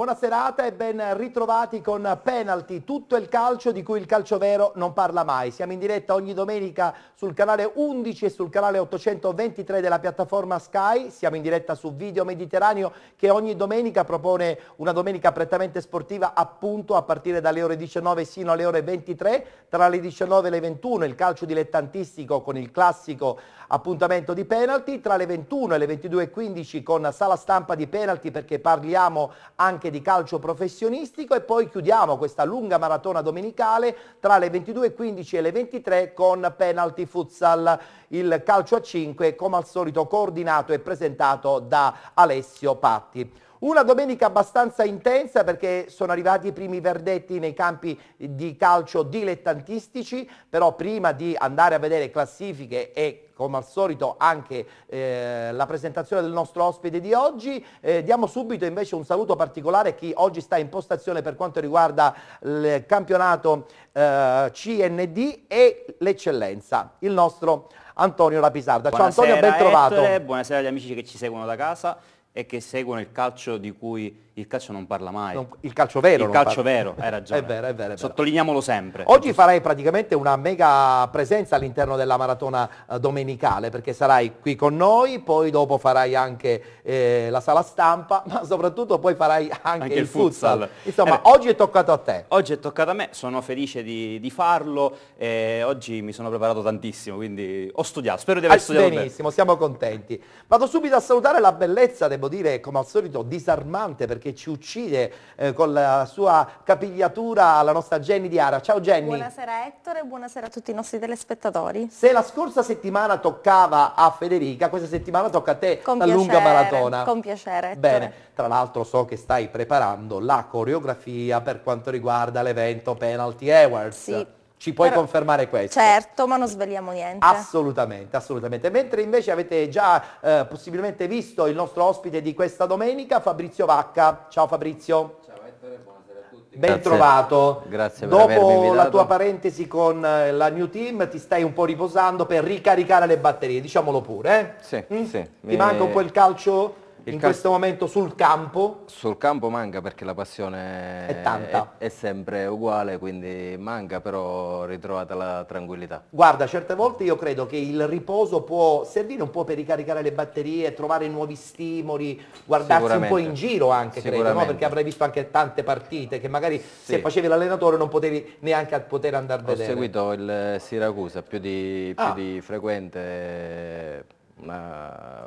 Buona serata e ben ritrovati con Penalty, tutto il calcio di cui il calcio vero non parla mai. Siamo in diretta ogni domenica sul canale 11 e sul canale 823 della piattaforma Sky. Siamo in diretta su Video Mediterraneo che ogni domenica propone una domenica prettamente sportiva, appunto a partire dalle ore 19 sino alle ore 23. Tra le 19 e le 21 il calcio dilettantistico con il classico appuntamento di Penalty, tra le 21 e le 22:15 con sala stampa di Penalty perché parliamo anche di calcio professionistico e poi chiudiamo questa lunga maratona domenicale tra le 22:15 e le 23 con Penalty Futsal, il calcio a 5 come al solito coordinato e presentato da Alessio Patti. Una domenica abbastanza intensa perché sono arrivati i primi verdetti nei campi di calcio dilettantistici, però prima di andare a vedere classifiche e come al solito anche la presentazione del nostro ospite di oggi, diamo subito invece un saluto particolare a chi oggi sta in postazione per quanto riguarda il campionato CND e l'eccellenza, il nostro Antonio Lapisarda. Ciao Antonio, ben trovato. Ettore, buonasera agli amici che ci seguono da casa e che seguono il calcio di cui il calcio non parla mai. Il calcio vero. Il calcio vero, hai ragione. È vero, è vero, è vero. Sottolineiamolo sempre. Oggi farai praticamente una mega presenza all'interno della maratona domenicale, perché sarai qui con noi, poi dopo farai anche la sala stampa, ma soprattutto poi farai anche il futsal. Insomma, oggi è toccato a te. Oggi è toccato a me, sono felice di farlo e oggi mi sono preparato tantissimo, quindi ho studiato, spero di aver studiato benissimo, siamo contenti. Vado subito a salutare la bellezza, devo dire, come al solito disarmante, perché ci uccide con la sua capigliatura la nostra Jenny Diara. Ciao Jenny. Buonasera Ettore e buonasera a tutti i nostri telespettatori. Se la scorsa settimana toccava a Federica, questa settimana tocca a te con la piacere, lunga maratona. Con piacere. Ettore. Bene, tra l'altro so che stai preparando la coreografia per quanto riguarda l'evento Penalty Awards. Sì. Ci puoi confermare questo? Certo, ma non sveliamo niente. Assolutamente, assolutamente. Mentre invece avete già possibilmente visto il nostro ospite di questa domenica, Fabrizio Vacca. Ciao Fabrizio. Ciao Ettore, buonasera a tutti. Ben trovato. Grazie per avermi Dopo invitato. la tua parentesi con la New Team ti stai un po' riposando per ricaricare le batterie, diciamolo pure. Sì, sì. Ti manca un po' il calcio in calcio questo momento sul campo? Sul campo manca perché la passione È tanta. È sempre uguale, quindi manca, però ritrovata la tranquillità. Guarda, certe volte io credo che il riposo può servire un po' per ricaricare le batterie, trovare nuovi stimoli, guardarsi un po' in giro anche, credo, no? Perché avrai visto anche tante partite che magari se facevi l'allenatore non potevi neanche poter andare a vedere. Ho seguito il Siracusa più di frequente.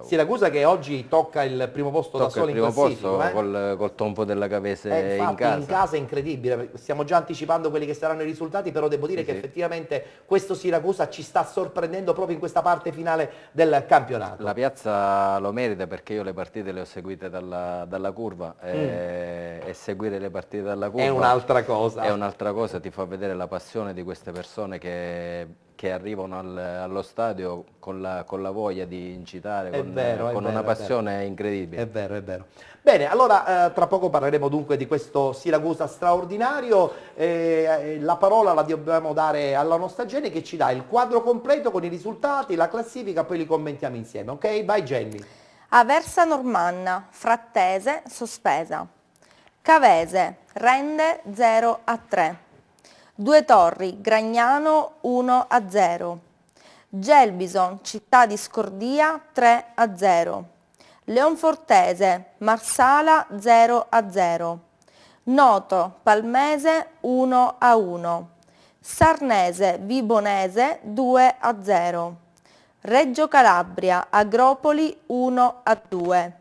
Siracusa che oggi tocca il primo posto da solo in classifica, col tonfo della Cavese in casa. In casa è incredibile, stiamo già anticipando quelli che saranno i risultati, però devo dire che effettivamente questo Siracusa ci sta sorprendendo proprio in questa parte finale del campionato. La piazza lo merita perché io le partite le ho seguite dalla curva e seguire le partite dalla curva è un'altra cosa. È un'altra cosa, ti fa vedere la passione di queste persone che arrivano allo stadio con la voglia di incitare, con una passione incredibile. È vero, è vero. Bene, allora tra poco parleremo dunque di questo Siracusa straordinario. La parola la dobbiamo dare alla nostra Jenny che ci dà il quadro completo con i risultati, la classifica, poi li commentiamo insieme, ok? Vai Jenny. Aversa Normanna, Frattese, sospesa. Cavese, rende 0-3. Due Torri, Gragnano 1-0. Gelbison, Città di Scordia 3-0. Leonfortese, Marsala 0-0. Noto, Palmese 1-1. Sarnese, Vibonese 2-0. Reggio Calabria, Agropoli 1-2.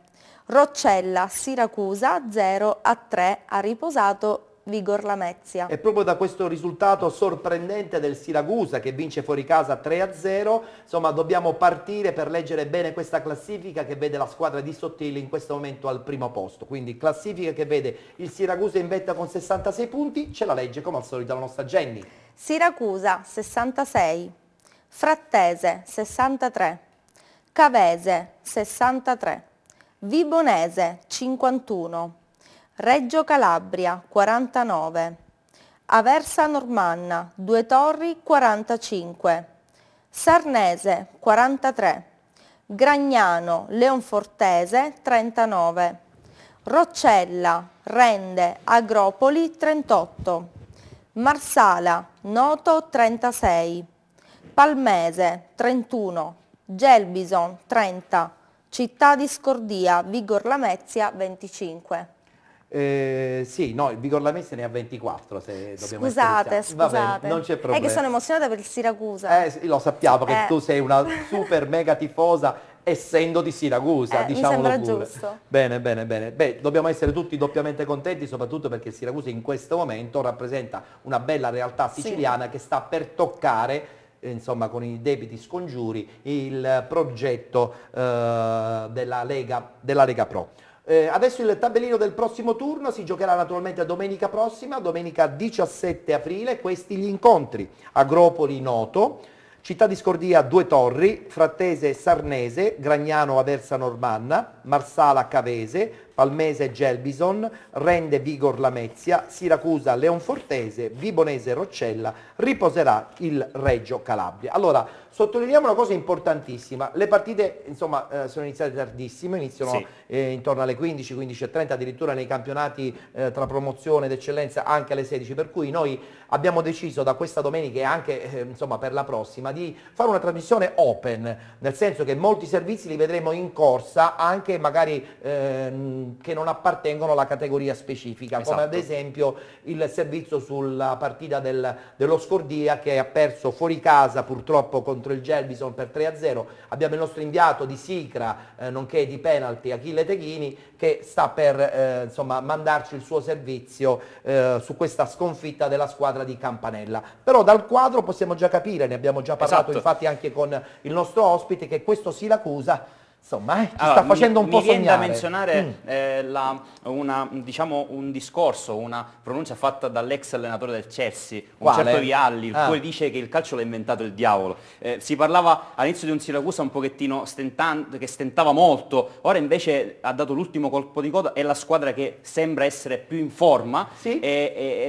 Roccella, Siracusa 0-3. Ha riposato Vigor Lamezia. E proprio da questo risultato sorprendente del Siracusa che vince fuori casa 3-0, insomma dobbiamo partire per leggere bene questa classifica che vede la squadra di Sottile in questo momento al primo posto. Quindi classifica che vede il Siracusa in vetta con 66 punti, ce la legge come al solito la nostra Jenny. Siracusa 66, Frattese 63, Cavese 63, Vibonese 51, Reggio Calabria 49, Aversa Normanna, Due Torri 45, Sarnese 43, Gragnano Leonfortese 39, Roccella, Rende, Agropoli 38, Marsala, Noto 36, Palmese 31, Gelbison 30, Città di Scordia, Vigor Lamezia 25. Sì, no, il Vigor Lamezia ne ha 24, se dobbiamo Scusate, essere chiari. scusate. Vabbè, non c'è problema. È che sono emozionata per il Siracusa. Sì, lo sappiamo che tu sei una super mega tifosa, essendo di Siracusa, diciamolo mi sembra pure. giusto. Bene, bene, bene. Beh, dobbiamo essere tutti doppiamente contenti, soprattutto perché il Siracusa in questo momento rappresenta una bella realtà siciliana che sta per toccare, insomma, con i debiti scongiuri, il progetto della Lega Pro. Adesso il tabellino del prossimo turno si giocherà naturalmente domenica prossima, domenica 17 aprile, questi gli incontri: Agropoli Noto, Città di Scordia Due Torri, Frattese Sarnese, Gragnano Aversa Normanna, Marsala Cavese, Palmese Gelbison, Rende Vigor Lamezia, Siracusa Leonfortese, Vibonese Roccella, riposerà il Reggio Calabria. Allora, sottolineiamo una cosa importantissima: le partite insomma sono iniziate tardissimo, iniziano intorno alle 15, 15:30, addirittura nei campionati tra promozione ed eccellenza anche alle 16, per cui noi abbiamo deciso da questa domenica e anche insomma per la prossima di fare una trasmissione open, nel senso che molti servizi li vedremo in corsa anche magari che non appartengono alla categoria specifica, come ad esempio il servizio sulla partita dello Scordia, che ha perso fuori casa purtroppo contro il Gelbison per 3-0. Abbiamo il nostro inviato di Sicra, nonché di penalty, Achille Teghini, che sta per insomma mandarci il suo servizio su questa sconfitta della squadra di Campanella. Però dal quadro possiamo già capire, ne abbiamo già parlato infatti anche con il nostro ospite, che questo Siracusa insomma ci sta facendo un po' sognare. Mi viene da menzionare diciamo, un discorso, una pronuncia fatta dall'ex allenatore del Chelsea, un certo Vialli, il quale dice che il calcio l'ha inventato il diavolo. Si parlava all'inizio di un Siracusa un pochettino che stentava molto, ora invece ha dato l'ultimo colpo di coda, è la squadra che sembra essere più in forma ed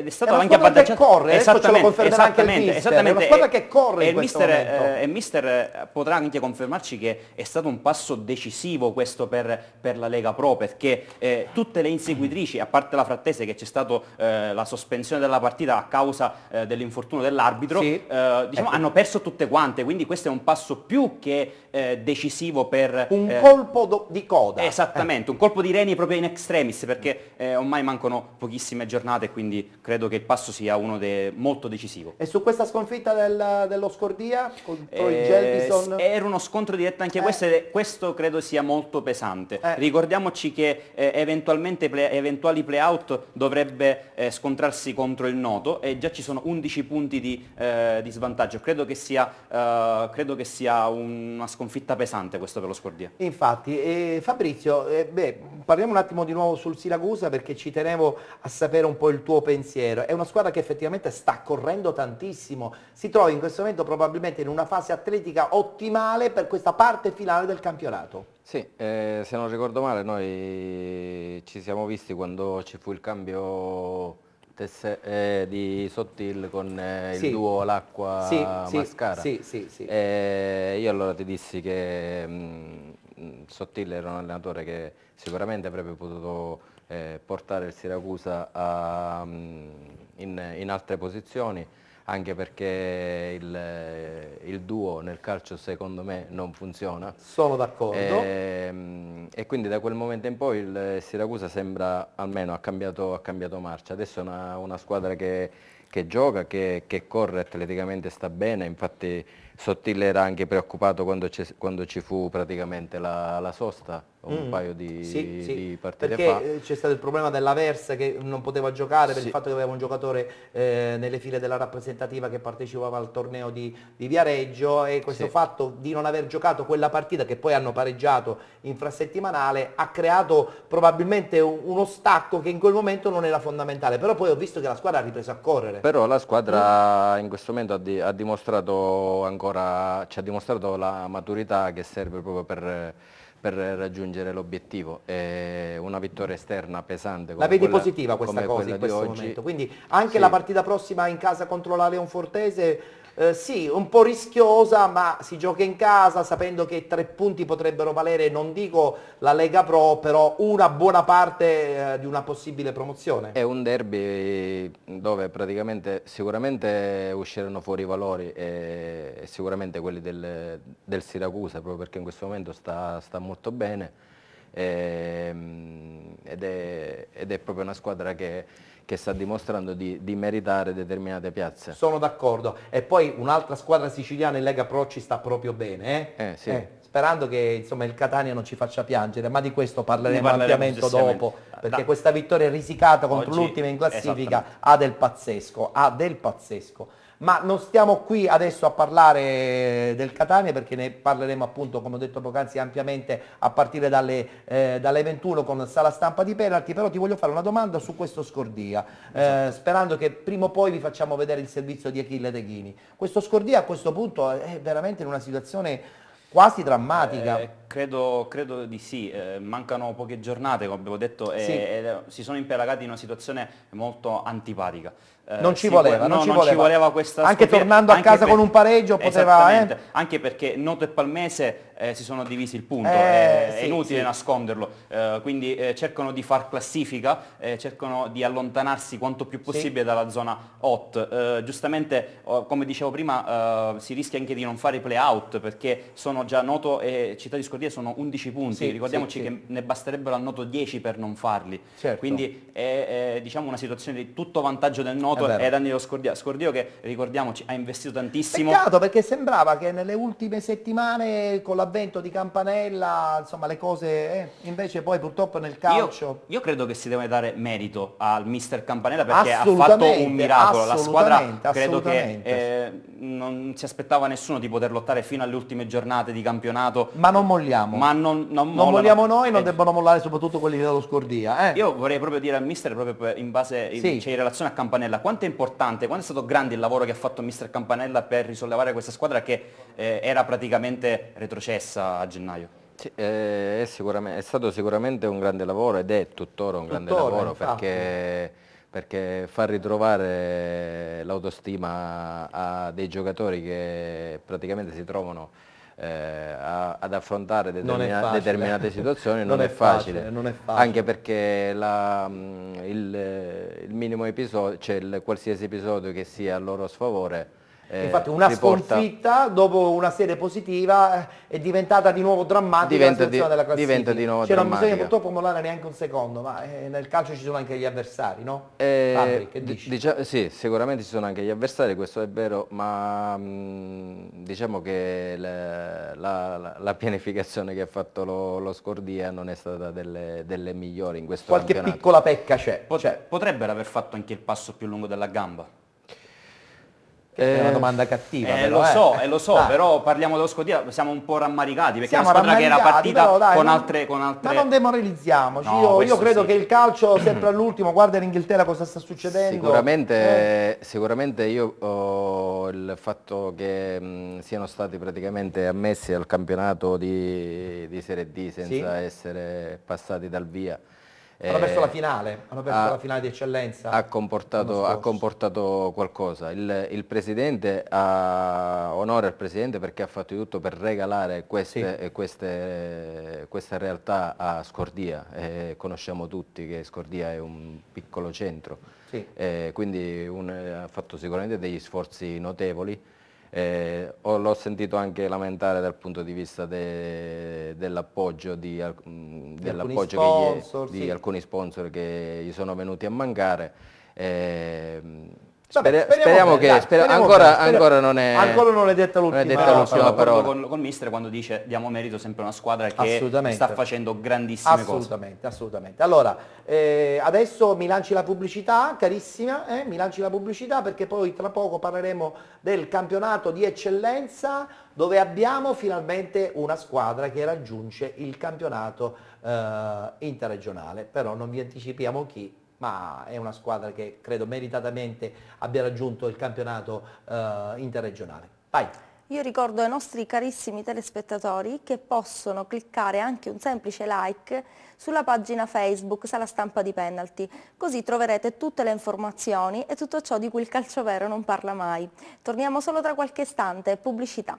è stato anche avvantaggiato. Che corre, esattamente, è una squadra che corre in questo momento. E mister potrà anche confermarci che è stato un passo decisivo questo per la Lega Pro, perché tutte le inseguitrici, a parte la Frattese che c'è stata la sospensione della partita a causa dell'infortunio dell'arbitro, diciamo, hanno perso tutte quante, quindi questo è un passo più che decisivo per... Un colpo di coda. Esattamente, un colpo di reni proprio in extremis, perché ormai mancano pochissime giornate, quindi credo che il passo sia uno molto decisivo. E su questa sconfitta dello Scordia contro il Gelbison? Era uno scontro diretto anche questo credo sia molto pesante. Ricordiamoci che eventuali play-out dovrebbe scontrarsi contro il Noto e già ci sono 11 punti di svantaggio. Credo che sia una sconfitta pesante questo per lo Scordia. Infatti, Fabrizio, parliamo un attimo di nuovo sul Siracusa, perché ci tenevo a sapere un po' il tuo pensiero. È una squadra che effettivamente sta correndo tantissimo, si trova in questo momento probabilmente in una fase atletica ottimale per questa parte finale del campionato. Sì, se non ricordo male noi ci siamo visti quando ci fu il cambio di Sottil con il duo Lacqua Mascara. Io allora ti dissi che Sottil era un allenatore che sicuramente avrebbe potuto portare il Siracusa in altre posizioni, anche perché il duo nel calcio secondo me non funziona. Sono d'accordo. E quindi da quel momento in poi il Siracusa sembra, almeno ha cambiato marcia. Adesso è una squadra che gioca, che corre atleticamente, sta bene. Infatti Sottile era anche preoccupato quando ci fu praticamente la sosta, un paio di partite fa. Perché c'è stato il problema dell'Aversa che non poteva giocare per il fatto che aveva un giocatore nelle file della rappresentativa che partecipava al torneo di Viareggio, e questo fatto di non aver giocato quella partita, che poi hanno pareggiato infrasettimanale, ha creato probabilmente uno stacco che in quel momento non era fondamentale. Però poi ho visto che la squadra ha ripreso a correre. Però la squadra in questo momento ha dimostrato ci ha dimostrato la maturità che serve proprio per raggiungere l'obiettivo. Una vittoria esterna pesante. La vedi positiva questa cosa in questo momento? Quindi anche la partita prossima in casa contro la Leonfortese, sì, un po' rischiosa, ma si gioca in casa sapendo che 3 punti potrebbero valere, non dico la Lega Pro, però una buona parte di una possibile promozione. È un derby dove praticamente sicuramente usciranno fuori i valori e sicuramente quelli del Siracusa, proprio perché in questo momento sta molto bene ed è proprio una squadra che sta dimostrando di meritare determinate piazze. Sono d'accordo. E poi un'altra squadra siciliana in Lega Pro ci sta proprio bene, sì. Sperando che insomma il Catania non ci faccia piangere, ma di questo parleremo ampiamente dopo, perché questa vittoria risicata contro l'ultima in classifica ha del pazzesco, Ma non stiamo qui adesso a parlare del Catania, perché ne parleremo appunto, come ho detto poc'anzi, ampiamente a partire dalle 21 con Sala Stampa di Penalty. Però ti voglio fare una domanda su questo Scordia, sperando che prima o poi vi facciamo vedere il servizio di Achille Teghini. Questo Scordia a questo punto è veramente in una situazione quasi drammatica. Credo di sì, mancano poche giornate, come abbiamo detto, e si sono impelagati in una situazione molto antipatica. Non ci voleva questa anche sconfitta, tornando a casa con un pareggio poteva... Anche perché Noto e Palmese si sono divisi il punto, è inutile nasconderlo, quindi cercano di far classifica, cercano di allontanarsi quanto più possibile dalla zona hot. Giustamente, come dicevo prima, si rischia anche di non fare i play-out, perché sono già Noto e Città di Scordia sono 11 punti, ricordiamoci che ne basterebbero al Noto 10 per non farli, quindi è diciamo una situazione di tutto vantaggio del Noto e danni dello Scordia. Scordio che, ricordiamoci, ha investito tantissimo. Peccato, perché sembrava che nelle ultime settimane con l'avvento di Campanella, insomma, le cose invece poi purtroppo nel calcio... Io credo che si deve dare merito al mister Campanella, perché ha fatto un miracolo. La squadra credo che non si aspettava nessuno di poter lottare fino alle ultime giornate di campionato. Ma non molliamo. Ma non molliamo noi, non debbono mollare soprattutto quelli dello Scordia. Io vorrei proprio dire al mister, proprio in base in relazione a Campanella, quanto è importante, quanto è stato grande il lavoro che ha fatto mister Campanella per risollevare questa squadra che era praticamente retrocessa a gennaio. Sì, è stato sicuramente un grande lavoro ed è tuttora un grande lavoro, perché far ritrovare l'autostima a dei giocatori che praticamente si trovano ad affrontare determinate situazioni non è facile, anche perché il minimo episodio, cioè qualsiasi episodio che sia a loro sfavore, infatti una sconfitta dopo una serie positiva è diventata di nuovo drammatica, la situazione della classifica. Diventa di nuovo non drammatica. bisogna purtroppo mollare neanche un secondo, ma nel calcio ci sono anche gli avversari, no? Che dici? Sì, sicuramente ci sono anche gli avversari, questo è vero, ma diciamo che la pianificazione che ha fatto lo Scordia non è stata delle migliori in questo campionato. Qualche piccola pecca c'è. Potrebbero aver fatto anche il passo più lungo della gamba. È una domanda cattiva, però, lo so, però parliamo dello Scordia, siamo un po' rammaricati, perché è una squadra che era partita con altre... Ma non demoralizziamoci, io credo che il calcio sempre all'ultimo, guarda in Inghilterra cosa sta succedendo. Sicuramente io il fatto che siano stati praticamente ammessi al campionato di Serie D senza essere passati dal via, hanno perso la finale, la finale di eccellenza. Ha comportato qualcosa. Il presidente ha onore al presidente, perché ha fatto di tutto per regalare questa realtà a Scordia. Conosciamo tutti che Scordia è un piccolo centro, quindi ha fatto sicuramente degli sforzi notevoli. L'ho sentito anche lamentare dal punto di vista dell'appoggio di alcuni sponsor che gli sono venuti a mancare. Speriamo che ancora non è detta l'ultima parola. Col mister quando dice diamo merito sempre a una squadra che sta facendo grandissime cose. Assolutamente. Allora, adesso mi lanci la pubblicità, carissima, mi lanci la pubblicità, perché poi tra poco parleremo del campionato di eccellenza, dove abbiamo finalmente una squadra che raggiunge il campionato interregionale, però non vi anticipiamo chi, ma è una squadra che credo meritatamente abbia raggiunto il campionato interregionale. Vai! Io ricordo ai nostri carissimi telespettatori che possono cliccare anche un semplice like sulla pagina Facebook Sala Stampa di Penalty, così troverete tutte le informazioni e tutto ciò di cui il calcio vero non parla mai. Torniamo solo tra qualche istante, pubblicità.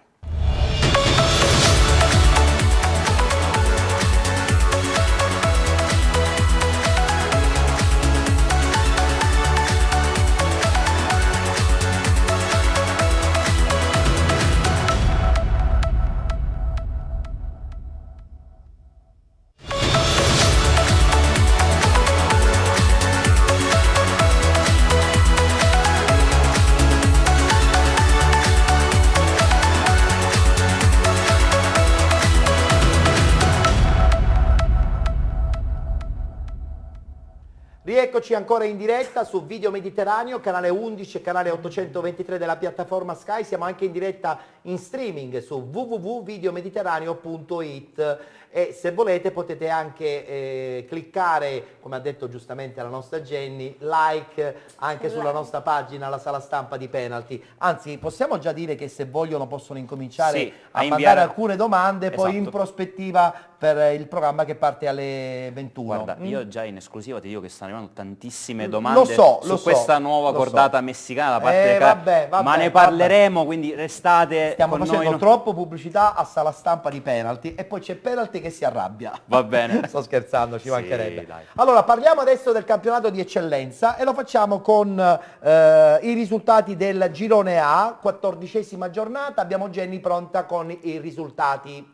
Rieccoci ancora in diretta su Video Mediterraneo, canale 11 e canale 823 della piattaforma Sky. Siamo anche in diretta in streaming su www.videomediterraneo.it e se volete potete anche cliccare, come ha detto giustamente la nostra Jenny, like anche sulla nostra pagina, la Sala Stampa di Penalty. Anzi, possiamo già dire che se vogliono possono incominciare a mandare alcune domande, poi in prospettiva per il programma che parte alle 21. Guarda, io già in esclusiva ti dico che stanno arrivando tantissime domande su questa nuova cordata messicana da parte del vabbè, ma ne parleremo, quindi restate Stiamo con facendo noi. Troppo pubblicità a Sala Stampa di Penalty e poi c'è Penalty che si arrabbia. Va bene. Sto scherzando, ci mancherebbe. Dai. Allora, parliamo adesso del campionato di eccellenza e lo facciamo con i risultati del girone A, 14ª giornata. Abbiamo Jenny pronta con i risultati.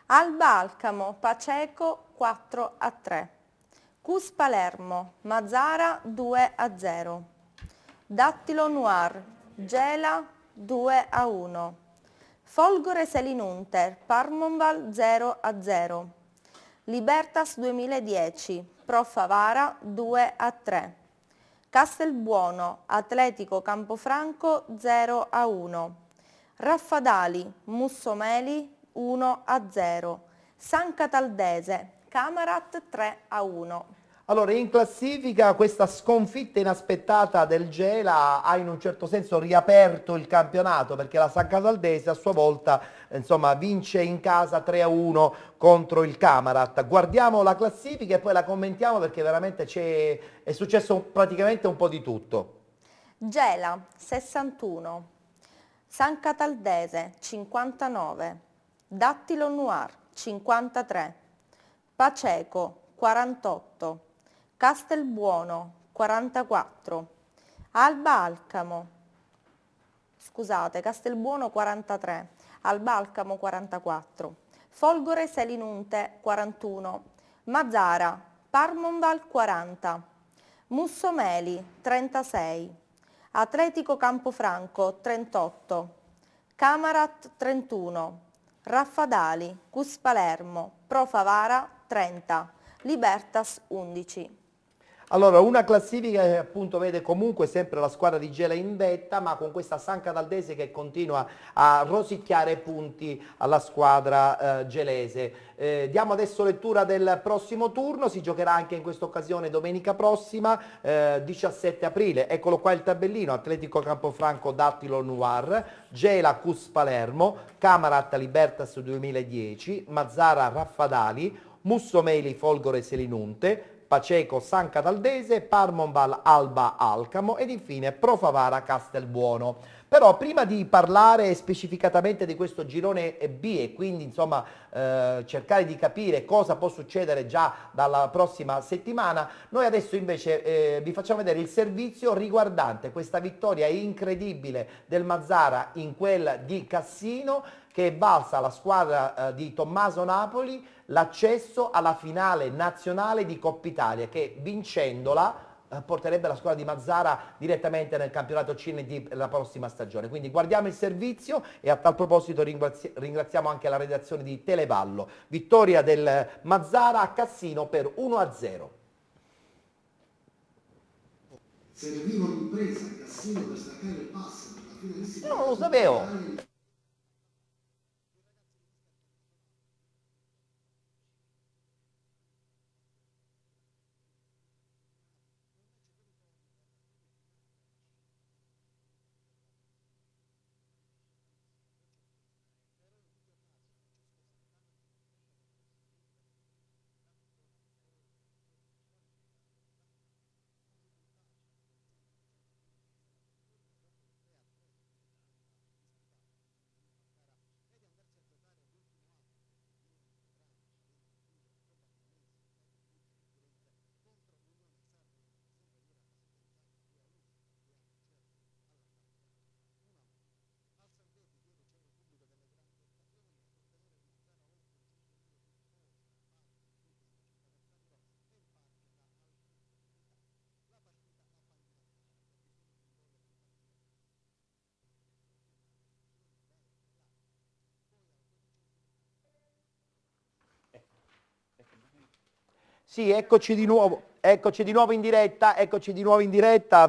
Alba Alcamo, Paceco 4-3. Cus Palermo, Mazzara 2-0. Dattilo Noir, Gela 2-1. Folgore Selinunter, Parmonval 0-0. Libertas 2010, Pro Favara 2-3. Castelbuono, Atletico Campofranco 0-1. Raffadali, Mussomeli 1-0. San Cataldese, Camarat 3-1. Allora, in classifica questa sconfitta inaspettata del Gela ha in un certo senso riaperto il campionato, perché la San Cataldese a sua volta vince in casa 3-1 contro il Camarat. Guardiamo la classifica e poi la commentiamo, perché veramente è successo praticamente un po' di tutto. Gela 61, San Cataldese 59, Dattilo Noir 53, Paceco 48, Castelbuono 44, Alba Alcamo, Castelbuono 43, Alba Alcamo 44, Folgore Selinunte 41, Mazzara, Parmonval 40, Mussomeli 36, Atletico Campofranco 38, Camarat 31, Raffadali, Cus Palermo, Pro Favara 30, Libertas 11. Allora, una classifica che appunto vede comunque sempre la squadra di Gela in vetta, ma con questa San Cataldese che continua a rosicchiare punti alla squadra gelese. Diamo adesso lettura del prossimo turno, si giocherà anche in questa occasione domenica prossima, 17 aprile. Eccolo qua il tabellino: Atletico Campofranco, Dattilo Noir, Gela Cus Palermo, Camarat Libertas 2010, Mazzara Raffadali, Mussomeli Folgore Selinunte, Paceco San Cataldese, Parmonval Alba Alcamo ed infine Pro Favara Castelbuono. Però prima di parlare specificatamente di questo girone B e quindi insomma cercare di capire cosa può succedere già dalla prossima settimana, noi adesso invece vi facciamo vedere il servizio riguardante questa vittoria incredibile del Mazzara in quel di Cassino, che è valsa alla squadra di Tommaso Napoli l'accesso alla finale nazionale di Coppa Italia, che vincendola porterebbe la squadra di Mazzara direttamente nel campionato CNT per la prossima stagione. Quindi guardiamo il servizio e a tal proposito ringraziamo anche la redazione di Televallo. Vittoria del Mazzara a Cassino per 1-0. Serviva un'impresa a Cassino per staccare il passo. Io non lo sapevo. Sì, eccoci di nuovo in diretta,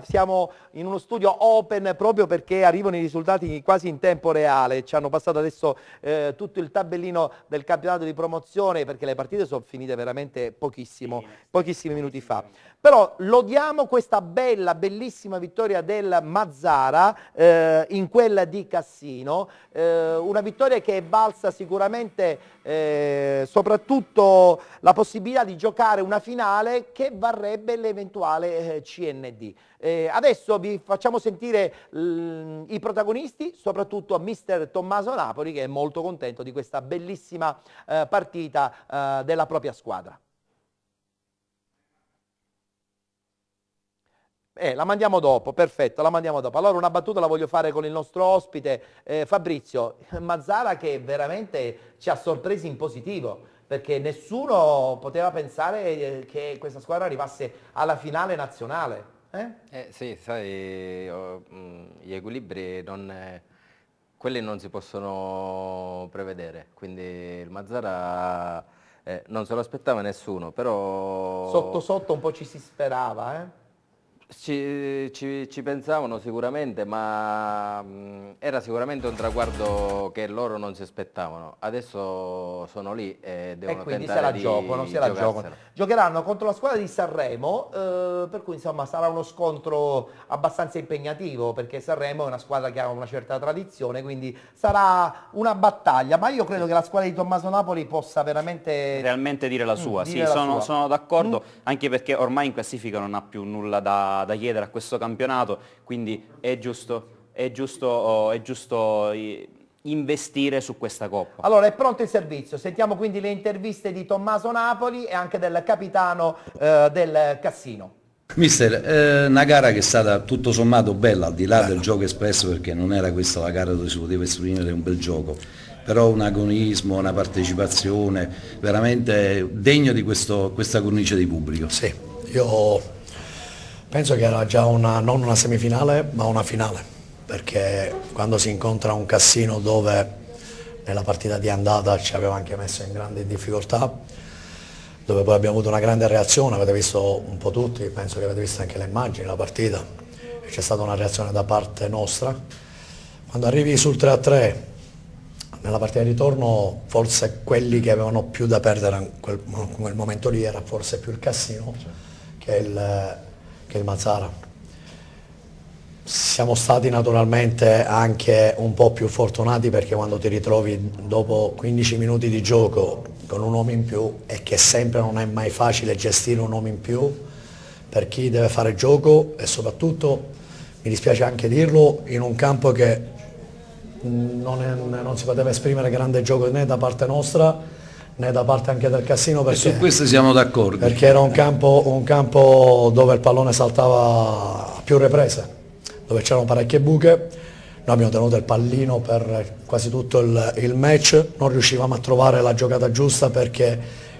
siamo in uno studio open proprio perché arrivano i risultati quasi in tempo reale, ci hanno passato adesso tutto il tabellino del campionato di promozione perché le partite sono finite veramente pochissimi minuti fa. Però lodiamo questa bellissima vittoria del Mazara in quella di Cassino, una vittoria che è valsa sicuramente soprattutto la possibilità di giocare una finale che varrebbe l'eventuale CND. Adesso vi facciamo sentire i protagonisti, soprattutto mister Tommaso Napoli che è molto contento di questa bellissima partita della propria squadra. La mandiamo dopo, perfetto, la mandiamo dopo. Allora una battuta la voglio fare con il nostro ospite Fabrizio. Mazara che veramente ci ha sorpresi in positivo, perché nessuno poteva pensare che questa squadra arrivasse alla finale nazionale. Sì, sai, gli equilibri quelli non si possono prevedere, quindi il Mazara non se lo aspettava nessuno, però... Sotto un po' ci si sperava, Ci pensavano sicuramente, ma era sicuramente un traguardo che loro non si aspettavano. Adesso sono lì e devono quindi tentare se la giocano. Giocheranno contro la squadra di Sanremo, per cui insomma sarà uno scontro abbastanza impegnativo perché Sanremo è una squadra che ha una certa tradizione, quindi sarà una battaglia, ma io credo che la squadra di Tommaso Napoli possa realmente dire la sua. Sono d'accordo, anche perché ormai in classifica non ha più nulla da chiedere a questo campionato, quindi è giusto investire su questa Coppa. Allora è pronto il servizio, sentiamo quindi le interviste di Tommaso Napoli e anche del capitano del Cassino. Mister, una gara che è stata tutto sommato bella, al di là del gioco espresso, perché non era questa la gara dove si poteva esprimere un bel gioco, però un agonismo, una partecipazione veramente degno di questa cornice di pubblico. Sì, io penso che era già non una semifinale ma una finale, perché quando si incontra un Cassino dove nella partita di andata ci aveva anche messo in grande difficoltà, dove poi abbiamo avuto una grande reazione, avete visto un po' tutti, penso che avete visto anche le immagini, la partita, e c'è stata una reazione da parte nostra. Quando arrivi sul 3-3, nella partita di ritorno forse quelli che avevano più da perdere in quel momento lì era forse più il Cassino che il Mazara. Siamo stati naturalmente anche un po' più fortunati perché quando ti ritrovi dopo 15 minuti di gioco con un uomo in più, e che sempre non è mai facile gestire un uomo in più per chi deve fare gioco, e soprattutto, mi dispiace anche dirlo, in un campo che non si poteva esprimere grande gioco né da parte nostra né da parte anche del Cassino, perché, e su questo siamo d'accordo, perché era un campo dove il pallone saltava a più riprese, dove c'erano parecchie buche. Noi abbiamo tenuto il pallino per quasi tutto il match, non riuscivamo a trovare la giocata giusta perché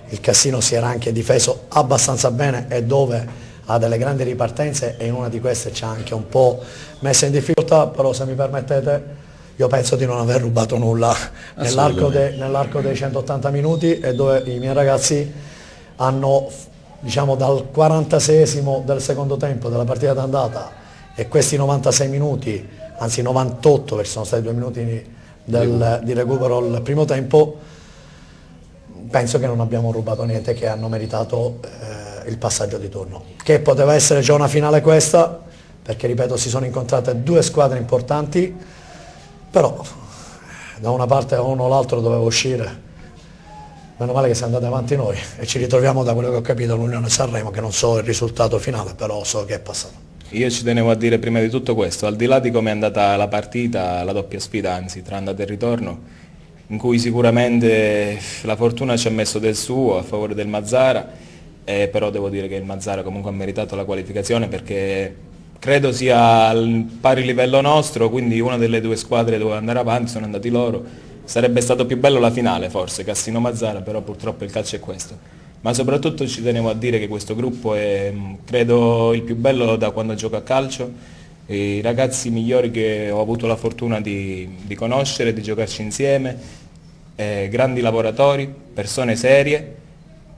il Cassino si era anche difeso abbastanza bene e dove ha delle grandi ripartenze, e in una di queste ci ha anche un po' messo in difficoltà, però se mi permettete io penso di non aver rubato nulla nell'arco dei 180 minuti, e dove i miei ragazzi hanno, diciamo, dal 46esimo del secondo tempo della partita d'andata e questi 96 minuti, anzi 98 perché sono stati 2 minuti di recupero al primo tempo, penso che non abbiamo rubato niente, che hanno meritato il passaggio di turno. Che poteva essere già una finale questa, perché ripeto si sono incontrate due squadre importanti, però da una parte uno o l'altro doveva uscire. Meno male che siamo andati avanti noi e ci ritroviamo, da quello che ho capito, all'Unione Sanremo, che non so il risultato finale, però so che è passato. Io ci tenevo a dire prima di tutto questo, al di là di come è andata la partita, la doppia sfida anzi, tra andata e ritorno, in cui sicuramente la fortuna ci ha messo del suo a favore del Mazara, però devo dire che il Mazara comunque ha meritato la qualificazione, perché credo sia al pari livello nostro, quindi una delle due squadre doveva andare avanti, sono andati loro. Sarebbe stato più bello la finale forse, Cassino-Mazzara, però purtroppo il calcio è questo. Ma soprattutto ci tenevo a dire che questo gruppo è, credo, il più bello da quando gioco a calcio, i ragazzi migliori che ho avuto la fortuna di conoscere, di giocarci insieme, grandi lavoratori, persone serie,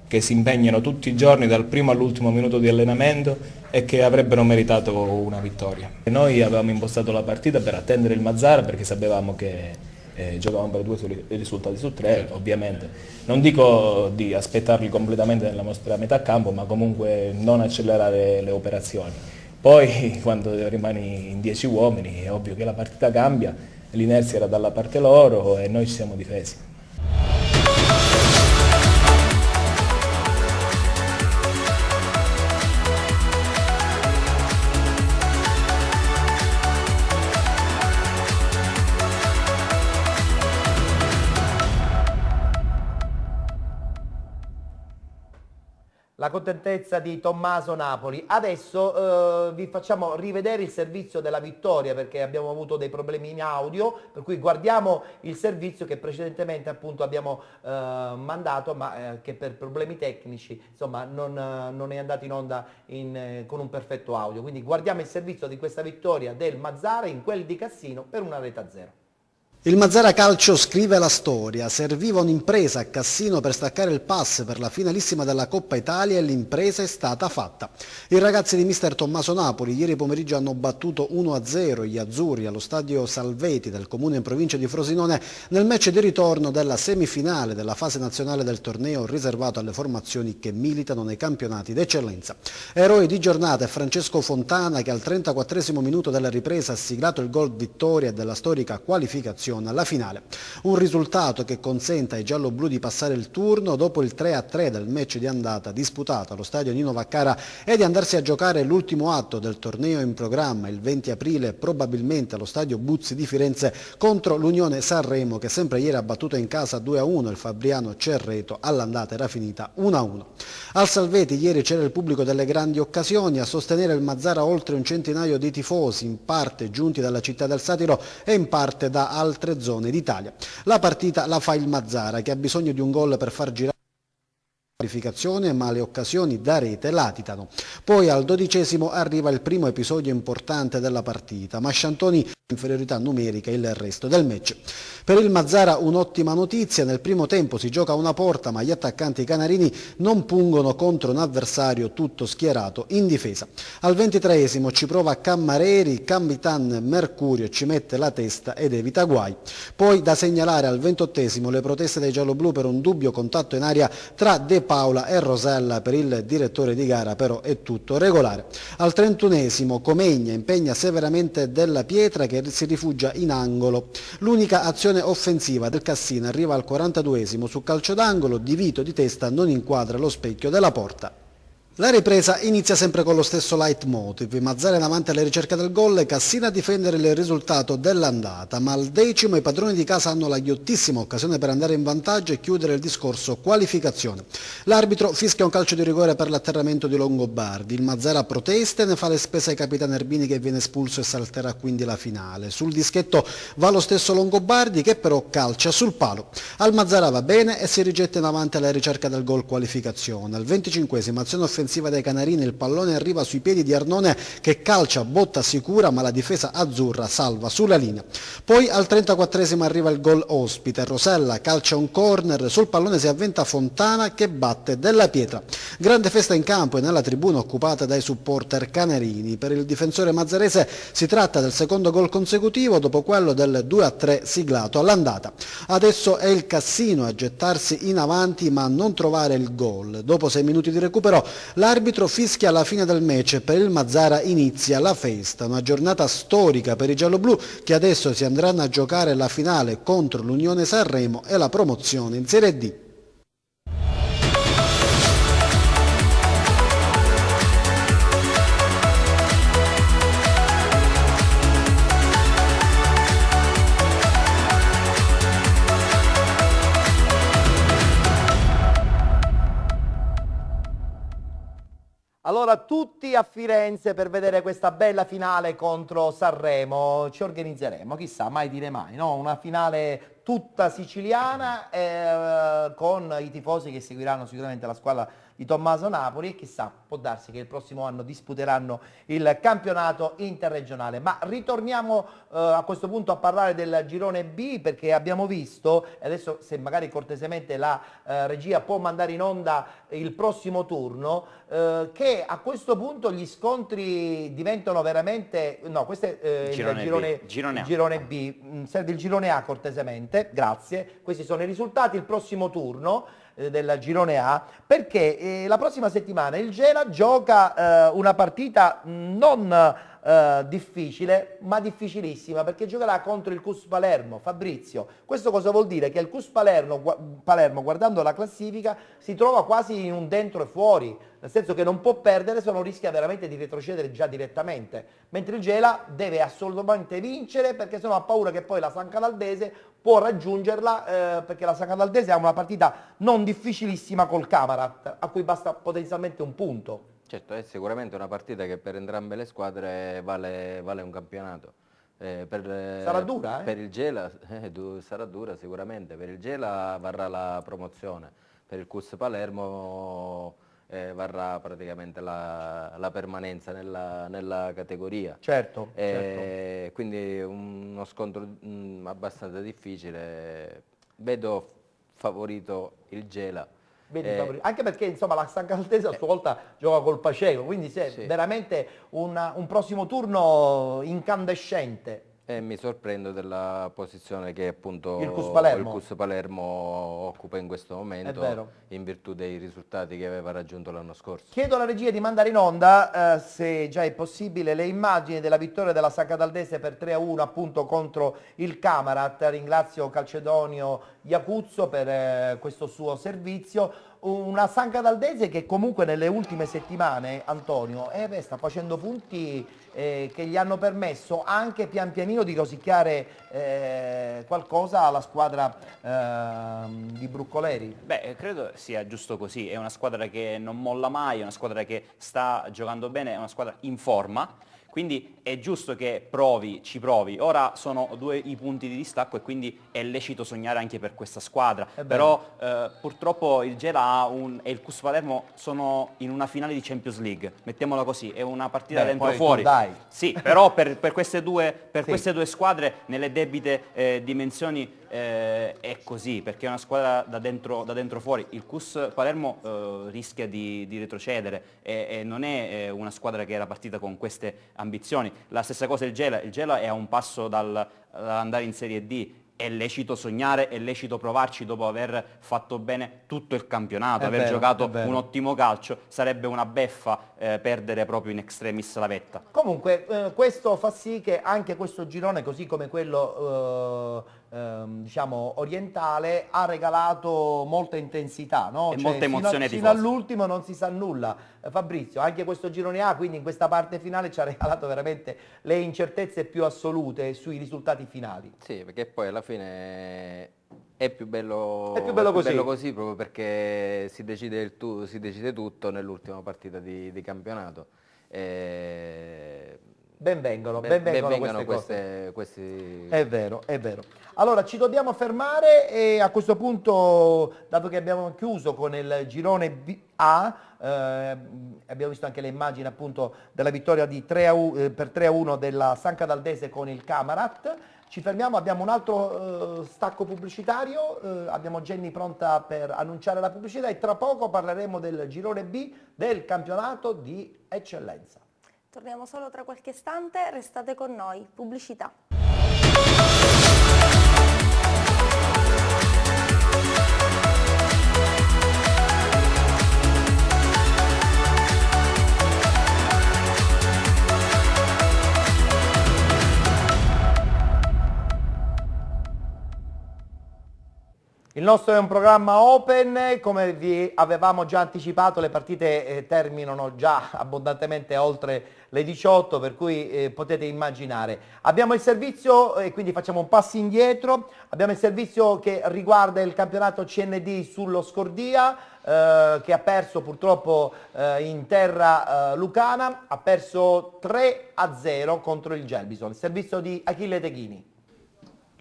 che si impegnano tutti i giorni dal primo all'ultimo minuto di allenamento e che avrebbero meritato una vittoria. E noi avevamo impostato la partita per attendere il Mazara perché sapevamo che giocavamo per 2 risultati su 3, ovviamente. Non dico di aspettarli completamente nella nostra metà campo, ma comunque non accelerare le operazioni. Poi quando rimani in 10 uomini è ovvio che la partita cambia, l'inerzia era dalla parte loro e noi ci siamo difesi. La contentezza di Tommaso Napoli. Adesso vi facciamo rivedere il servizio della vittoria perché abbiamo avuto dei problemi in audio, per cui guardiamo il servizio che precedentemente appunto abbiamo mandato, ma che per problemi tecnici insomma non è andato in onda con un perfetto audio. Quindi guardiamo il servizio di questa vittoria del Mazara in quel di Cassino per 1-0. Il Mazara Calcio scrive la storia, serviva un'impresa a Cassino per staccare il pass per la finalissima della Coppa Italia e l'impresa è stata fatta. I ragazzi di mister Tommaso Napoli ieri pomeriggio hanno battuto 1-0 gli azzurri allo stadio Salveti del comune in provincia di Frosinone nel match di ritorno della semifinale della fase nazionale del torneo riservato alle formazioni che militano nei campionati d'eccellenza. Eroi di giornata è Francesco Fontana che al 34esimo minuto della ripresa ha siglato il gol vittoria della storica qualificazione alla finale. Un risultato che consente ai gialloblu di passare il turno dopo il 3-3 del match di andata disputato allo stadio Nino Vaccaro e di andarsi a giocare l'ultimo atto del torneo in programma il 20 aprile probabilmente allo stadio Buzzi di Firenze contro l'Unione Sanremo che sempre ieri ha battuto in casa 2-1 il Fabriano Cerreto, all'andata era finita 1-1. Al Salveti ieri c'era il pubblico delle grandi occasioni a sostenere il Mazara oltre un centinaio di tifosi in parte giunti dalla città del Satiro e in parte da altre zone d'Italia. La partita la fa il Mazara che ha bisogno di un gol per far girare la qualificazione, ma le occasioni da rete latitano. Poi al 12esimo arriva il primo episodio importante della partita, ma Sciantoni inferiorità numerica il resto del match. Per il Mazara un'ottima notizia, nel primo tempo si gioca a una porta ma gli attaccanti canarini non pungono contro un avversario tutto schierato in difesa. Al 23esimo ci prova Cammareri, Cambitan Mercurio ci mette la testa ed evita guai. Poi da segnalare al 28esimo le proteste dei gialloblu per un dubbio contatto in aria tra De Paula e Rosella, per il direttore di gara però è tutto regolare. Al 31esimo Comegna impegna severamente Della Pietra che si rifugia in angolo. L'unica azione offensiva del Cassino arriva al 42esimo su calcio d'angolo, Di Vito di testa non inquadra lo specchio della porta. La ripresa inizia sempre con lo stesso leitmotiv, Mazara in avanti alla ricerca del gol e Cassino a difendere il risultato dell'andata, ma al 10° i padroni di casa hanno la ghiottissima occasione per andare in vantaggio e chiudere il discorso qualificazione. L'arbitro fischia un calcio di rigore per l'atterramento di Longobardi, il Mazara protesta e ne fa le spese ai capitano Erbini che viene espulso e salterà quindi la finale. Sul dischetto va lo stesso Longobardi che però calcia sul palo. Al Mazara va bene e si rigetta in avanti alla ricerca del gol qualificazione. Al 25esimo azione offensiva dai canarini, il pallone arriva sui piedi di Arnone che calcia botta sicura ma la difesa azzurra salva sulla linea. Poi al 34esimo arriva il gol ospite, Rosella calcia un corner, sul pallone si avventa Fontana che batte Della Pietra. Grande festa in campo e nella tribuna occupata dai supporter canarini. Per il difensore mazzarese si tratta del secondo gol consecutivo dopo quello del 2-3 siglato all'andata. Adesso è il Cassino a gettarsi in avanti ma a non trovare il gol. Dopo 6 minuti di recupero l'arbitro fischia la fine del match e per il Mazara inizia la festa, una giornata storica per i gialloblu che adesso si andranno a giocare la finale contro l'Unione Sanremo e la promozione in Serie D. Allora tutti a Firenze per vedere questa bella finale contro Sanremo, ci organizzeremo, chissà, mai dire mai, no? Una finale tutta siciliana, con i tifosi che seguiranno sicuramente la squadra di Tommaso Napoli e chissà, può darsi che il prossimo anno disputeranno il campionato interregionale. Ma ritorniamo a questo punto a parlare del girone B, perché abbiamo visto, e adesso se magari cortesemente la regia può mandare in onda il prossimo turno, che a questo punto gli scontri diventano veramente... No, questo è il girone B. Serve il girone A cortesemente, grazie. Questi sono i risultati, il prossimo turno del girone A, perché la prossima settimana il Gela gioca una partita non difficile, ma difficilissima, perché giocherà contro il CUS Palermo. Fabrizio, questo cosa vuol dire? Che il CUS Palermo, guardando la classifica, si trova quasi in un dentro e fuori, nel senso che non può perdere, se no rischia veramente di retrocedere già direttamente, mentre il Gela deve assolutamente vincere, perché sennò ha paura che poi la San Cataldese può raggiungerla, perché la San Cataldese ha una partita non difficilissima col Camarat, a cui basta potenzialmente un punto. Certo, è sicuramente una partita che per entrambe le squadre vale un campionato. Sarà dura? Per il Gela sarà dura sicuramente, per il Gela varrà la promozione, per il CUS Palermo varrà praticamente la permanenza nella categoria. Certo, certo. Quindi uno scontro abbastanza difficile, vedo favorito il Gela. Anche perché insomma la San Cataldese a sua volta gioca col Paceco, quindi sì. Veramente un prossimo turno incandescente. E mi sorprendo della posizione che appunto il CUS Palermo occupa in questo momento, in virtù dei risultati che aveva raggiunto l'anno scorso. Chiedo alla regia di mandare in onda, se già è possibile, le immagini della vittoria della San Cataldese per 3-1 appunto contro il Camarat. Ringrazio Calcedonio Iacuzzo per questo suo servizio. Una San Cataldese che comunque nelle ultime settimane, Antonio, sta facendo punti che gli hanno permesso anche pian pianino di rosicchiare qualcosa alla squadra di Bruccoleri. Beh, credo sia giusto così, è una squadra che non molla mai, è una squadra che sta giocando bene, è una squadra in forma. Quindi è giusto che ci provi. Ora sono due i punti di distacco e quindi è lecito sognare anche per questa squadra. Però purtroppo il Gela e il CUS Palermo sono in una finale di Champions League, mettiamola così, è una partita dentro fuori. Sì, però per queste due squadre nelle debite dimensioni è così, perché è una squadra da dentro fuori. Il CUS Palermo rischia di retrocedere e non è una squadra che era partita con queste ambizioni. La stessa cosa il Gela è a un passo dall'andare in Serie D. È lecito sognare, è lecito provarci dopo aver fatto bene tutto il campionato, aver giocato un ottimo calcio. Sarebbe una beffa perdere proprio in extremis la vetta. Comunque questo fa sì che anche questo girone, così come quello diciamo orientale, ha regalato molta intensità, no? E molta emozione fino all'ultimo non si sa nulla. Fabrizio, anche questo girone A, quindi in questa parte finale ci ha regalato veramente le incertezze più assolute sui risultati finali. Sì, perché poi alla fine è più bello così, proprio perché si decide tutto nell'ultima partita di campionato. Ben vengano queste cose. È vero. Allora ci dobbiamo fermare e a questo punto, dato che abbiamo chiuso con il girone A, abbiamo visto anche le immagini appunto della vittoria per 3-1 della San Cataldese con il Camarat. Ci fermiamo, abbiamo un altro stacco pubblicitario, abbiamo Jenny pronta per annunciare la pubblicità e tra poco parleremo del girone B del campionato di eccellenza. Torniamo solo tra qualche istante, restate con noi. Pubblicità. Il nostro è un programma open, come vi avevamo già anticipato le partite terminano già abbondantemente oltre le 18, per cui potete immaginare. Abbiamo il servizio, e quindi facciamo un passo indietro, abbiamo il servizio che riguarda il campionato CND sullo Scordia, che ha perso purtroppo in terra lucana, ha perso 3-0 contro il Gelbison, il servizio di Achille Teghini.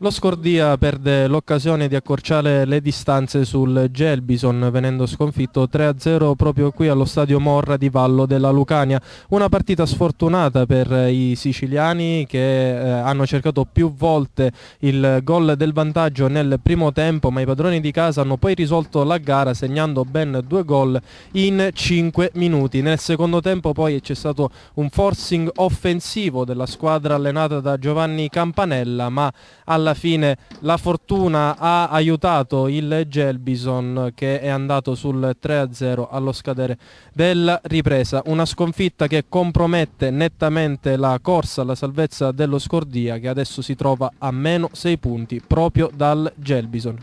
Lo Scordia perde l'occasione di accorciare le distanze sul Gelbison venendo sconfitto 3-0 proprio qui allo stadio Morra di Vallo della Lucania. Una partita sfortunata per i siciliani che hanno cercato più volte il gol del vantaggio nel primo tempo, ma i padroni di casa hanno poi risolto la gara segnando ben 2 gol in 5 minuti. Nel secondo tempo poi c'è stato un forcing offensivo della squadra allenata da Giovanni Campanella, ma alla fine la fortuna ha aiutato il Gelbison che è andato sul 3-0 allo scadere della ripresa. Una sconfitta che compromette nettamente la corsa alla salvezza dello Scordia, che adesso si trova a meno 6 punti proprio dal Gelbison.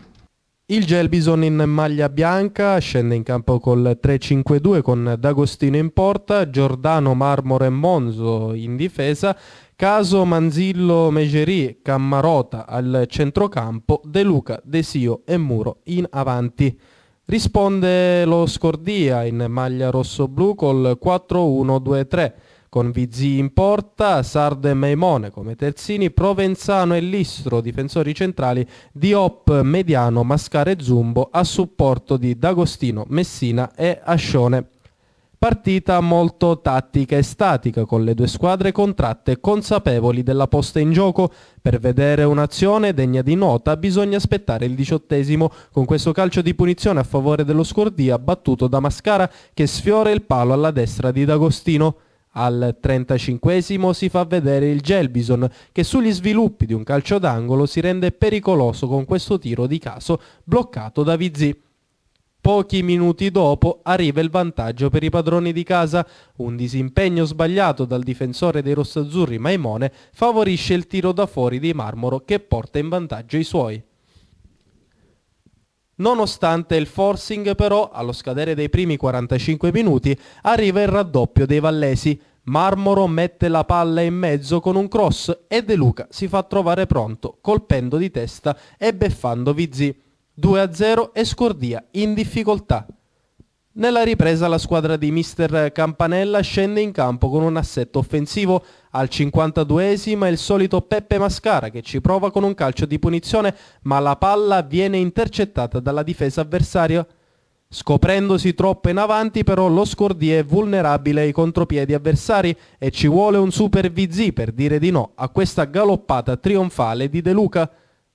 Il Gelbison in maglia bianca scende in campo col 3-5-2 con D'Agostino in porta, Giordano, Marmoro e Monzo in difesa, Caso, Manzillo, Megeri, Cammarota al centrocampo, De Luca, Desio e Muro in avanti. Risponde lo Scordia in maglia rosso-blu col 4-1-2-3 con Vizzi in porta, Sardo e Maimone come terzini, Provenzano e Listro difensori centrali, Diop, Mediano, Mascara e Zumbo a supporto di D'Agostino, Messina e Ascione. Partita molto tattica e statica, con le due squadre contratte consapevoli della posta in gioco. Per vedere un'azione degna di nota bisogna aspettare il 18esimo, con questo calcio di punizione a favore dello Scordia battuto da Mascara che sfiora il palo alla destra di D'Agostino. Al 35esimo si fa vedere il Gelbison che sugli sviluppi di un calcio d'angolo si rende pericoloso con questo tiro di caso bloccato da Vizzi. Pochi minuti dopo arriva il vantaggio per i padroni di casa. Un disimpegno sbagliato dal difensore dei rossazzurri Maimone favorisce il tiro da fuori di Marmoro che porta in vantaggio i suoi. Nonostante il forcing però, allo scadere dei primi 45 minuti, arriva il raddoppio dei vallesi. Marmoro mette la palla in mezzo con un cross e De Luca si fa trovare pronto, colpendo di testa e beffando Vizzi. 2-0 e Scordia in difficoltà. Nella ripresa la squadra di mister Campanella scende in campo con un assetto offensivo. Al 52esimo è il solito Peppe Mascara che ci prova con un calcio di punizione, ma la palla viene intercettata dalla difesa avversaria. Scoprendosi troppo in avanti però lo Scordia è vulnerabile ai contropiedi avversari e ci vuole un super Vizzi per dire di no a questa galoppata trionfale di De Luca.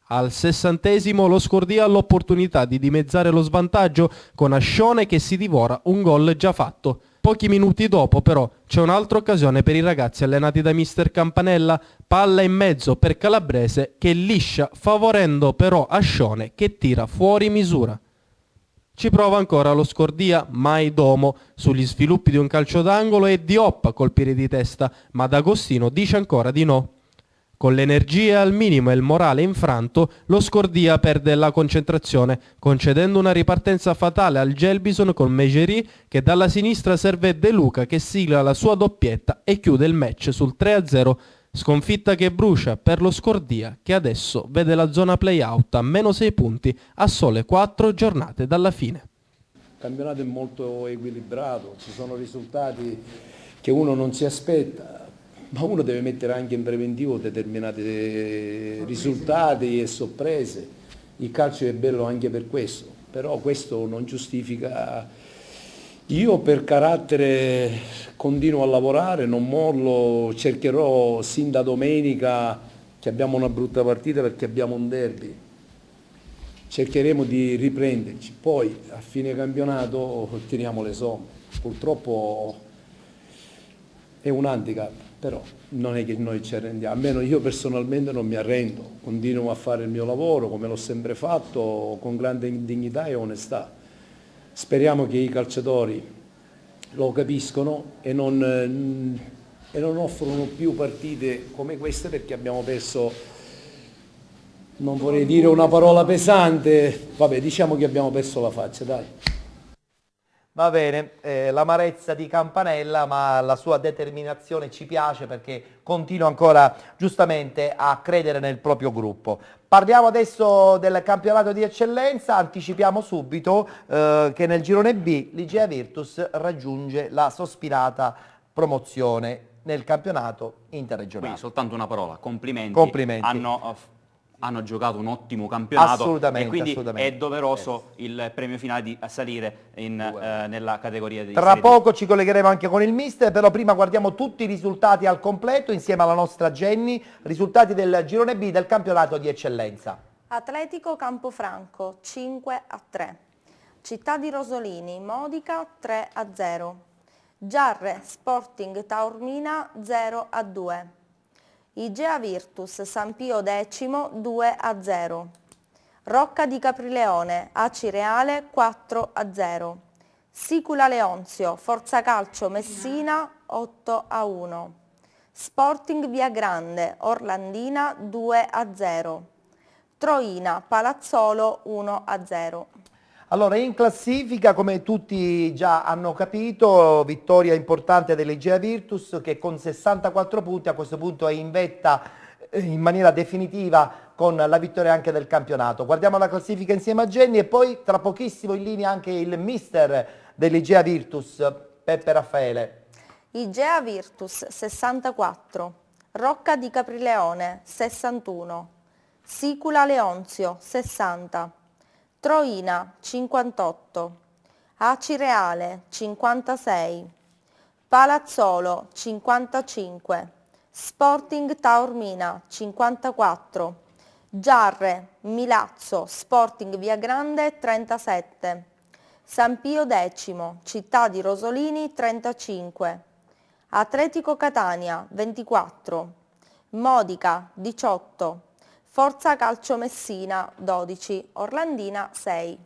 Al 60esimo lo Scordia ha l'opportunità di dimezzare lo svantaggio con Ascione che si divora un gol già fatto. Pochi minuti dopo però c'è un'altra occasione per i ragazzi allenati da mister Campanella, palla in mezzo per Calabrese che liscia favorendo però Ascione che tira fuori misura. Ci prova ancora lo Scordia, mai domo, sugli sviluppi di un calcio d'angolo e Diop a colpire di testa, ma D'Agostino dice ancora di no. Con l'energia al minimo e il morale infranto, lo Scordia perde la concentrazione, concedendo una ripartenza fatale al Gelbison con Megeri che dalla sinistra serve De Luca che sigla la sua doppietta e chiude il match sul 3-0, sconfitta che brucia per lo Scordia che adesso vede la zona play-out a meno 6 punti a sole 4 giornate dalla fine. Il campionato è molto equilibrato, ci sono risultati che uno non si aspetta. Ma uno deve mettere anche in preventivo determinati risultati e sorprese. Il calcio è bello anche per questo, però questo non giustifica. Io per carattere continuo a lavorare, non mollo, cercherò sin da domenica, che abbiamo una brutta partita perché abbiamo un derby, cercheremo di riprenderci, poi a fine campionato otteniamo le somme. Purtroppo è un handicap. Però non è che noi ci arrendiamo, almeno io personalmente non mi arrendo, continuo a fare il mio lavoro come l'ho sempre fatto, con grande dignità e onestà. Speriamo che i calciatori lo capiscono e non offrono più partite come queste perché abbiamo perso, non vorrei dire una parola pesante, vabbè diciamo che abbiamo perso la faccia, dai. Va bene, l'amarezza di Campanella, ma la sua determinazione ci piace perché continua ancora giustamente a credere nel proprio gruppo. Parliamo adesso del campionato di eccellenza, anticipiamo subito che nel girone B l'Igea Virtus raggiunge la sospirata promozione nel campionato interregionale. Quindi soltanto una parola, complimenti. Complimenti. hanno giocato un ottimo campionato Assolutamente, e quindi assolutamente. è doveroso il premio finale di salire nella categoria di Tra Serie D. poco ci collegheremo anche con il mister, però prima guardiamo tutti i risultati al completo insieme alla nostra Jenny, risultati del girone B del campionato di eccellenza. Atletico Campofranco 5-3, Città di Rosolini Modica 3-0, Giarre Sporting Taormina 0-2, Igea Virtus San Pio X 2-0, Rocca di Caprileone Acireale 4-0, Sicula Leonzio Forza Calcio Messina 8-1, Sporting Viagrande Orlandina 2-0, Troina Palazzolo 1-0. Allora, in classifica, come tutti già hanno capito, vittoria importante dell'Igea Virtus che con 64 punti a questo punto è in vetta in maniera definitiva con la vittoria anche del campionato. Guardiamo la classifica insieme a Jenny e poi tra pochissimo in linea anche il mister dell'Igea Virtus, Peppe Raffaele. Igea Virtus 64, Rocca di Caprileone 61, Sicula Leonzio 60, Troina 58, Acireale 56, Palazzolo 55, Sporting Taormina 54, Giarre Milazzo Sporting Viagrande 37, San Pio X Città di Rosolini 35, Atletico Catania 24, Modica 18, Forza Calcio Messina 12, Orlandina 6.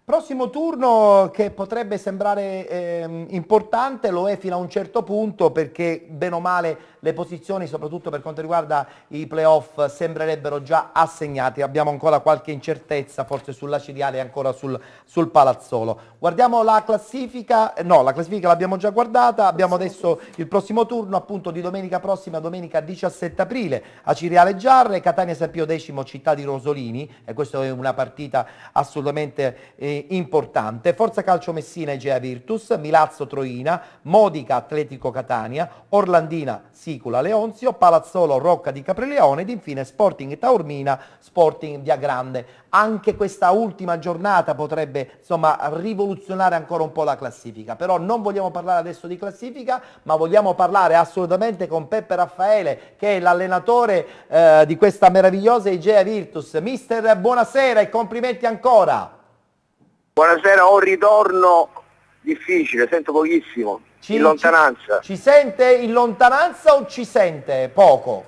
Prossimo turno che potrebbe sembrare importante, lo è fino a un certo punto perché bene o male le posizioni, soprattutto per quanto riguarda i playoff, sembrerebbero già assegnati. Abbiamo ancora qualche incertezza, forse sull'Acireale e ancora sul Palazzolo. Guardiamo la classifica, no, la classifica l'abbiamo già guardata, abbiamo adesso il prossimo turno appunto di domenica prossima, domenica 17 aprile, Acireale Giarre, Catania San Pio X Città di Rosolini, e questa è una partita assolutamente importante. Forza Calcio Messina Igea Virtus, Milazzo Troina, Modica Atletico Catania, Orlandina Sicula Leonzio, Palazzolo Rocca di Caprileone ed infine Sporting Taormina, Sporting Viagrande. Anche questa ultima giornata potrebbe insomma rivoluzionare ancora un po' la classifica, però non vogliamo parlare adesso di classifica, ma vogliamo parlare assolutamente con Peppe Raffaele, che è l'allenatore di questa meravigliosa Igea Virtus. Mister, buonasera e complimenti ancora. Buonasera, ho un ritorno difficile, sento pochissimo, in lontananza. Ci sente in lontananza o ci sente poco?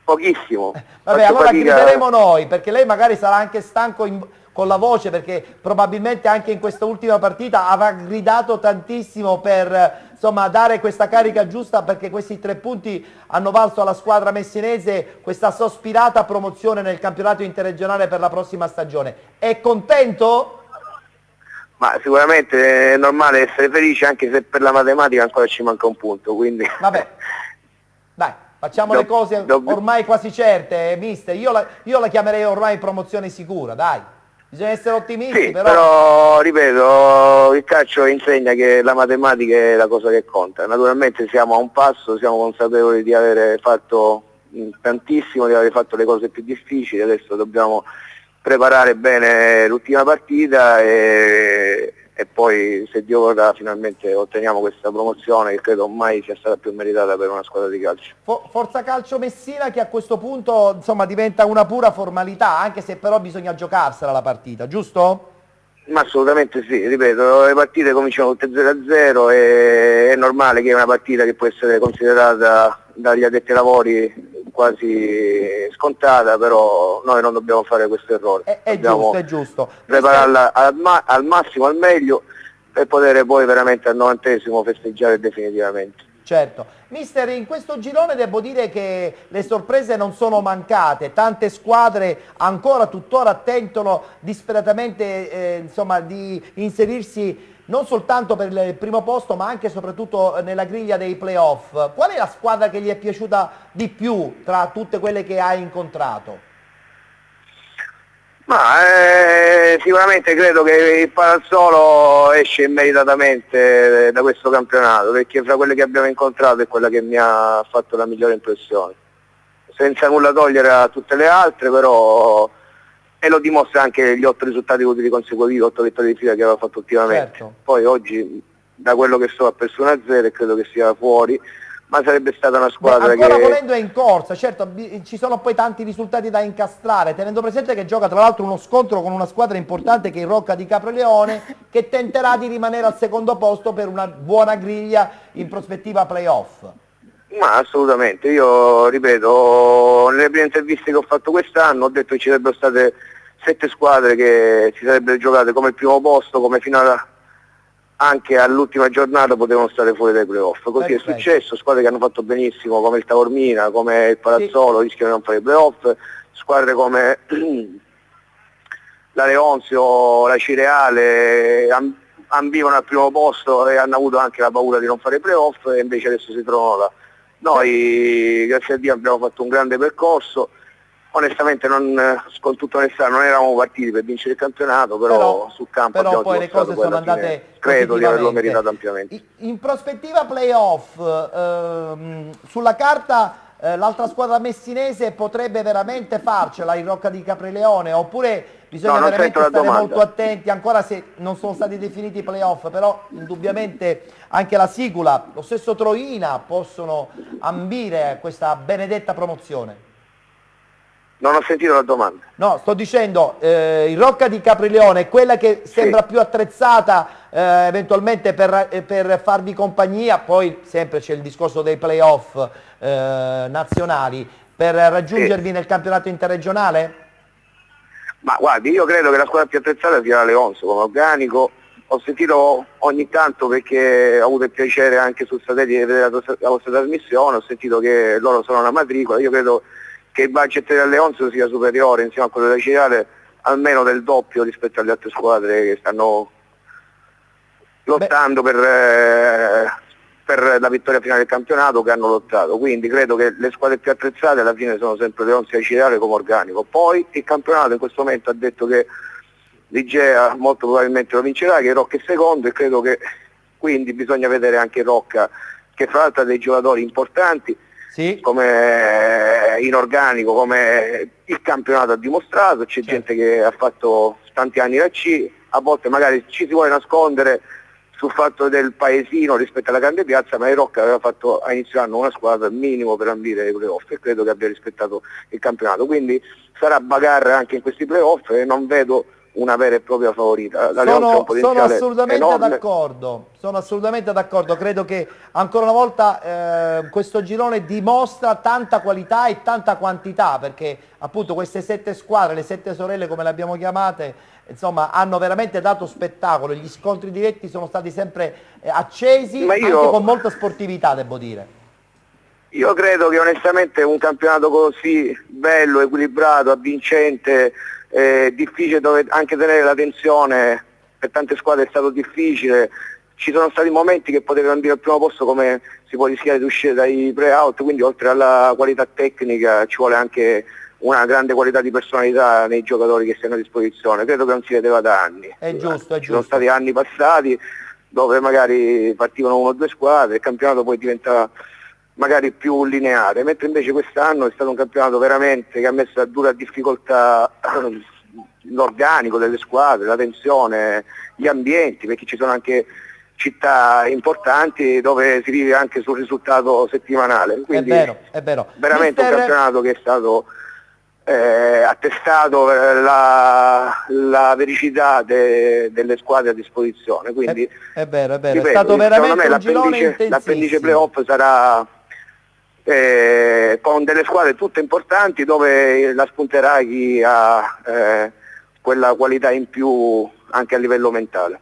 Pochissimo. Vabbè, allora grideremo noi, perché lei magari sarà anche stanco con la voce, perché probabilmente anche in questa ultima partita avrà gridato tantissimo per insomma dare questa carica giusta, perché questi 3 punti hanno valso alla squadra messinese questa sospirata promozione nel campionato interregionale per la prossima stagione. È contento? Ma sicuramente è normale essere felice, anche se per la matematica ancora ci manca un punto, quindi... Vabbè, dai, facciamo le cose ormai quasi certe, mister. Io la chiamerei ormai promozione sicura, dai. Bisogna essere ottimisti, sì, però ripeto, il calcio insegna che la matematica è la cosa che conta. Naturalmente siamo a un passo, siamo consapevoli di aver fatto tantissimo, di aver fatto le cose più difficili, adesso dobbiamo preparare bene l'ultima partita e poi, se Dio vorrà, finalmente otteniamo questa promozione che credo mai sia stata più meritata per una squadra di calcio. Forza Calcio Messina che a questo punto insomma diventa una pura formalità, anche se però bisogna giocarsela la partita, giusto? Ma assolutamente sì, ripeto, le partite cominciano tutte 0-0 e è normale che è una partita che può essere considerata dagli addetti ai lavori quasi scontata, però noi non dobbiamo fare questo errore. È giusto. Prepararla al massimo, al meglio, per poter poi veramente al 90esimo festeggiare definitivamente. Certo. Mister, in questo girone devo dire che le sorprese non sono mancate, tante squadre ancora tuttora tentano disperatamente insomma, di inserirsi non soltanto per il primo posto ma anche e soprattutto nella griglia dei playoff. Qual è la squadra che gli è piaciuta di più tra tutte quelle che hai incontrato? Ma sicuramente credo che il Palazzolo esce immeritatamente da questo campionato, perché fra quelle che abbiamo incontrato è quella che mi ha fatto la migliore impressione. senza nulla togliere a tutte le altre, però e lo dimostra anche gli 8 risultati consecutivi, 8 vittorie di fila che aveva fatto ultimamente. Certo. Poi oggi, da quello che so, ha perso 1-0 e credo che sia fuori, ma sarebbe stata una squadra ancora che... volendo è in corsa, certo ci sono poi tanti risultati da incastrare, tenendo presente che gioca tra l'altro uno scontro con una squadra importante che è il Rocca di Caprileone, che tenterà di rimanere al secondo posto per una buona griglia in prospettiva playoff. Ma assolutamente, io ripeto, nelle prime interviste che ho fatto quest'anno ho detto che ci sarebbero state 7 squadre che si sarebbero giocate come il primo posto, come finora anche all'ultima giornata potevano stare fuori dai playoff. Così Perfetto. È successo, squadre che hanno fatto benissimo come il Taormina, come il Palazzolo, sì, rischiano di non fare i playoff, squadre come la Leonzio, la Cireale ambivano al primo posto e hanno avuto anche la paura di non fare i playoff e invece adesso si trovano là. Noi grazie a Dio abbiamo fatto un grande percorso, onestamente con tutta onestà non eravamo partiti per vincere il campionato, però sul campo però abbiamo poi le cose sono andate credo di averlo meritato ampiamente. In prospettiva playoff, sulla carta l'altra squadra messinese potrebbe veramente farcela, il Rocca di Caprileone, oppure bisogna veramente stare molto attenti, ancora se non sono stati definiti i playoff, però indubbiamente anche la Sigula, lo stesso Troina possono ambire a questa benedetta promozione. Non ho sentito la domanda. No, sto dicendo, il Rocca di Caprileone è quella che sembra più attrezzata eventualmente per farvi compagnia, poi sempre c'è il discorso dei playoff nazionali, per raggiungervi nel campionato interregionale? Ma guardi, io credo che la squadra più attrezzata sia la Leonzo come organico. Ho sentito ogni tanto, perché ho avuto il piacere anche sul satellite di vedere la vostra trasmissione, ho sentito che loro sono una matricola, io credo che il budget del Leonzo sia superiore insieme a quello della Cireale almeno del doppio rispetto alle altre squadre che stanno lottando per la vittoria finale del campionato, che hanno lottato, quindi credo che le squadre più attrezzate alla fine sono sempre Leonzo e Cireale come organico. Poi il campionato in questo momento ha detto che l'Igea molto probabilmente lo vincerà, che Rocca è secondo, e credo che quindi bisogna vedere anche Rocca, che fra l'altro ha dei giocatori importanti, sì, come in organico, come il campionato ha dimostrato. C'è gente che ha fatto tanti anni la C, a volte magari ci si vuole nascondere sul fatto del paesino rispetto alla grande piazza, ma il Rocca aveva fatto a inizio anno una squadra minimo per ambire ai playoff e credo che abbia rispettato il campionato, quindi sarà bagarre anche in questi playoff e non vedo una vera e propria favorita. Sono assolutamente d'accordo, credo che ancora una volta questo girone dimostra tanta qualità e tanta quantità, perché appunto queste 7 squadre, le 7 sorelle come le abbiamo chiamate, insomma hanno veramente dato spettacolo, gli scontri diretti sono stati sempre accesi, anche con molta sportività, devo dire. Io credo che onestamente un campionato così bello, equilibrato, avvincente, difficile, dove anche tenere la tensione per tante squadre è stato difficile. Ci sono stati momenti che potevano andare al primo posto, come si può rischiare di uscire dai play-out, quindi oltre alla qualità tecnica ci vuole anche una grande qualità di personalità nei giocatori che si hanno a disposizione. Credo che non si vedeva da anni. È giusto. Ci sono stati anni passati dove magari partivano 1 o 2 squadre, il campionato poi diventava magari più lineare, mentre invece quest'anno è stato un campionato veramente che ha messo a dura difficoltà l'organico delle squadre, la tensione, gli ambienti, perché ci sono anche città importanti dove si vive anche sul risultato settimanale. Quindi è vero. Veramente un campionato che è stato attestato la vericità delle squadre a disposizione. Quindi è vero, ripeto, è stato veramente un girone intensissimo. L'appendice playoff sarà con delle squadre tutte importanti, dove la spunterà chi ha quella qualità in più anche a livello mentale.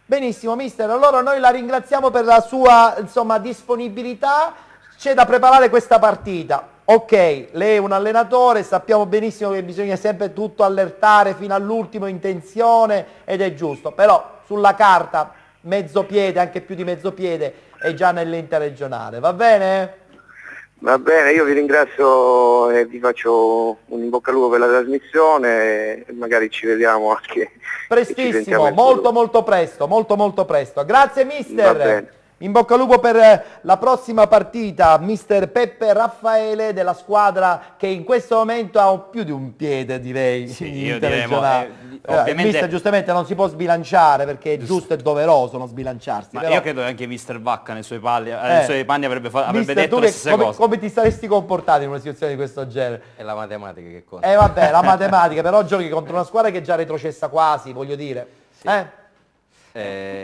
Benissimo mister, allora noi la ringraziamo per la sua disponibilità. C'è da preparare questa partita. Ok, lei è un allenatore, sappiamo benissimo che bisogna sempre tutto allertare fino all'ultimo in tensione, ed è giusto, però sulla carta mezzo piede, anche più di mezzo piede, è già nell'interregionale, va bene? Va bene, io vi ringrazio e vi faccio un in bocca al lupo per la trasmissione e magari ci vediamo anche prestissimo, molto presto. Grazie mister. In bocca al lupo per la prossima partita, mister Peppe Raffaele della squadra che in questo momento ha più di un piede, direi. Sì, io direi, ovviamente... Il mister giustamente non si può sbilanciare perché è giusto e doveroso non sbilanciarsi. Ma però... io credo che anche mister Vacca nei suoi panni avrebbe detto le stesse cose. Come ti saresti comportato in una situazione di questo genere? È la matematica che conta. Vabbè, la matematica, però giochi contro una squadra che è già retrocessa quasi, voglio dire. Sì.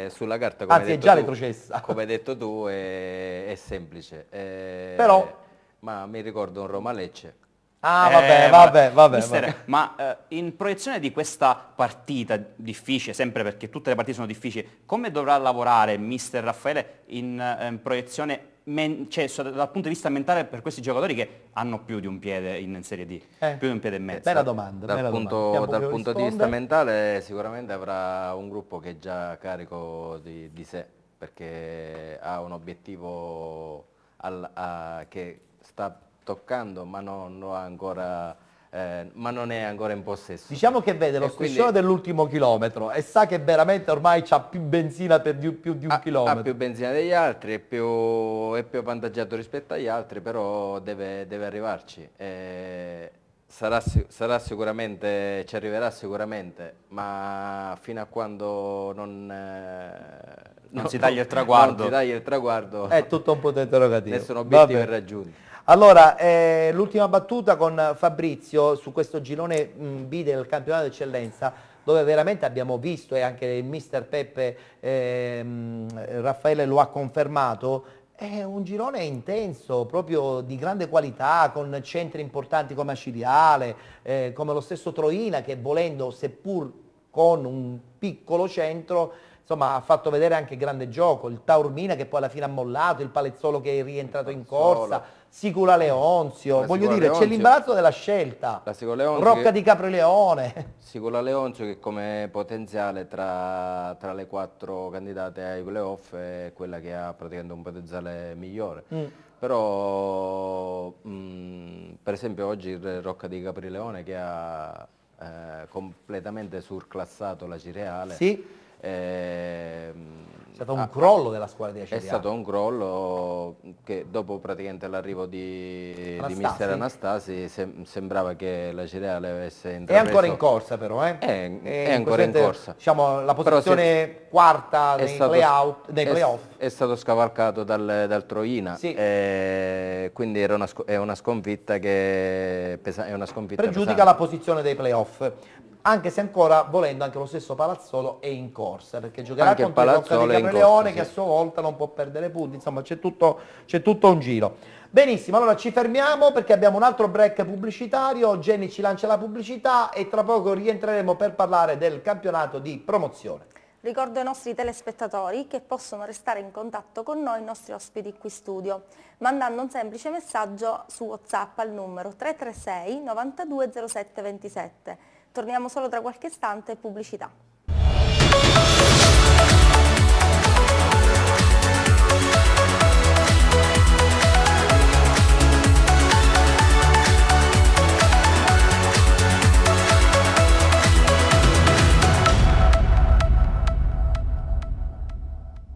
Sulla carta, come anzi, è già retrocessa. Come hai detto tu, è semplice. Però... Ma mi ricordo un Roma-Lecce. Vabbè. Mister, ma in proiezione di questa partita difficile, sempre perché tutte le partite sono difficili, come dovrà lavorare mister Raffaele in proiezione, dal punto di vista mentale per questi giocatori che hanno più di un piede in Serie D, più di un piede e mezzo? Bella domanda. Dal punto di vista mentale sicuramente avrà un gruppo che è già carico di sé, perché ha un obiettivo che sta toccando ma non è ancora in possesso. Diciamo che vede lo striscione dell'ultimo chilometro e sa che veramente ormai c'ha più benzina per più di un chilometro. Ha più benzina degli altri, è più avvantaggiato rispetto agli altri, però deve arrivarci. Sarà sicuramente, ci arriverà sicuramente, ma fino a quando non si taglia il traguardo. Non si taglia il traguardo. È tutto un punto interrogativo. Nessun obiettivo è raggiunto. Allora, l'ultima battuta con Fabrizio su questo girone B del campionato d'eccellenza, dove veramente abbiamo visto, e anche il mister Peppe Raffaele lo ha confermato, è un girone intenso, proprio di grande qualità, con centri importanti come Aciriale, come lo stesso Troina, che volendo, seppur con un piccolo centro, insomma ha fatto vedere anche grande gioco, il Taormina che poi alla fine ha mollato, il Palezzolo che è rientrato in corsa, Sicula Leonzio, voglio dire, c'è l'imbarazzo della scelta, Rocca di Caprileone. Sicula Leonzio che come potenziale tra le 4 candidate ai playoff è quella che ha praticamente un potenziale migliore. Però per esempio oggi il Rocca di Caprileone che ha completamente surclassato la Cireale. Sì. È stato un crollo della squadra di Aciriale. È stato un crollo che dopo praticamente l'arrivo di mister Anastasi sembrava che la Cireale avesse intrapreso. È ancora in corsa però, È ancora in corsa. Diciamo la posizione quarta nei playoff. È stato scavalcato dal Troina, sì. Quindi è una sconfitta che pregiudica pesante. La posizione dei playoff. Anche se ancora, volendo, anche lo stesso Palazzolo è in corsa, perché giocherà anche contro il Rocca di Caprileone che a sua volta non può perdere punti, insomma c'è tutto un giro. Benissimo, allora ci fermiamo perché abbiamo un altro break pubblicitario, Jenny ci lancia la pubblicità e tra poco rientreremo per parlare del campionato di promozione. Ricordo ai nostri telespettatori che possono restare in contatto con noi, i nostri ospiti qui in studio, mandando un semplice messaggio su WhatsApp al numero 336 92 07 27. Torniamo solo tra qualche istante, pubblicità.